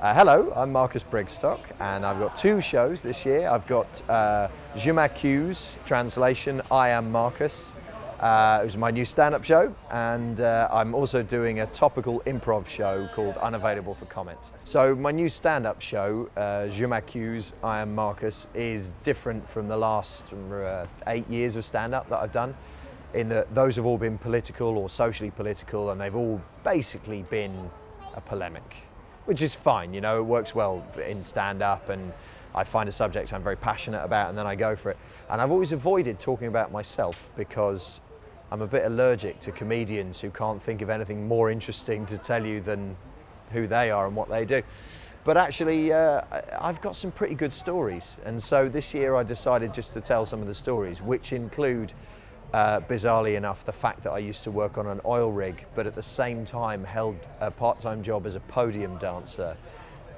Hello, I'm Marcus Brigstocke, and I've got two shows this year. I've got Je m'accuse, translation, I am Marcus. It was my new stand-up show, and I'm also doing a topical improv show called Unavailable for Comment. So my new stand-up show, Je m'accuse, I am Marcus, is different from the last 8 years of stand-up that I've done, in that those have all been political or socially political, and they've all basically been a polemic. Which is fine, you know, it works well in stand-up, and I find a subject I'm very passionate about and then I go for it. And I've always avoided talking about myself because I'm a bit allergic to comedians who can't think of anything more interesting to tell you than who they are and what they do. But actually, I've got some pretty good stories. And so this year I decided just to tell some of the stories, which include bizarrely enough, the fact that I used to work on an oil rig, but at the same time held a part-time job as a podium dancer,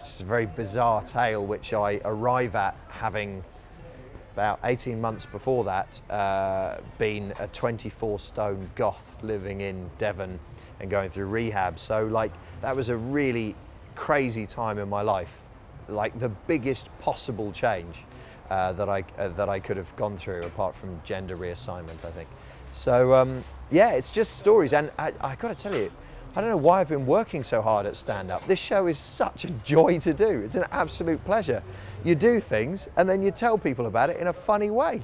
which is a very bizarre tale, which I arrive at having about 18 months before that been a 24-stone goth living in Devon and going through rehab. So like, that was a really crazy time in my life, like the biggest possible change that I could have gone through, apart from gender reassignment, I think. So yeah, it's just stories, and I got to tell you, I don't know why I've been working so hard at stand-up. This show is such a joy to do. It's an absolute pleasure. You do things, and then you tell people about it in a funny way.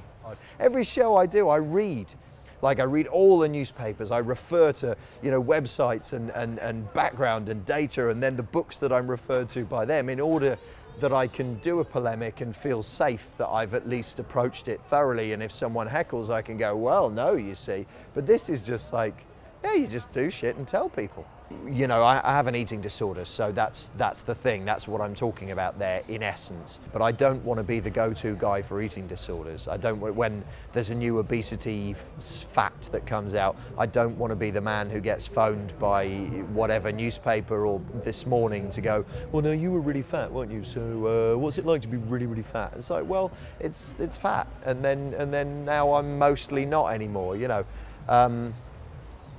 Every show I do, I read. Like, I read all the newspapers, I refer to, you know, websites and background and data, and then the books that I'm referred to by them, in order that I can do a polemic and feel safe that I've at least approached it thoroughly, and if someone heckles I can go, well, no, you see. But this is just like, yeah, you just do shit and tell people. You know, I have an eating disorder, so that's the thing, that's what I'm talking about there in essence. But I don't want to be the go-to guy for eating disorders. I don't, when there's a new obesity fact that comes out, I don't want to be the man who gets phoned by whatever newspaper or This Morning to go, well, no, you were really fat, weren't you? So what's it like to be really, really fat? It's like, well, it's fat, and then now I'm mostly not anymore, you know. I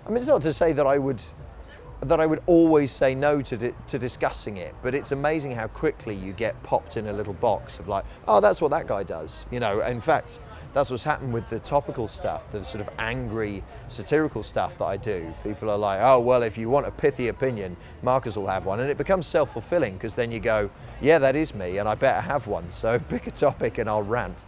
mean, it's not to say that I would always say no to discussing it, but it's amazing how quickly you get popped in a little box of like, oh, that's what that guy does, you know. In fact, that's what's happened with the topical stuff, the sort of angry, satirical stuff that I do. People are like, oh, well, if you want a pithy opinion, Marcus will have one, and it becomes self-fulfilling, because then you go, yeah, that is me, and I better have one, so pick a topic and I'll rant.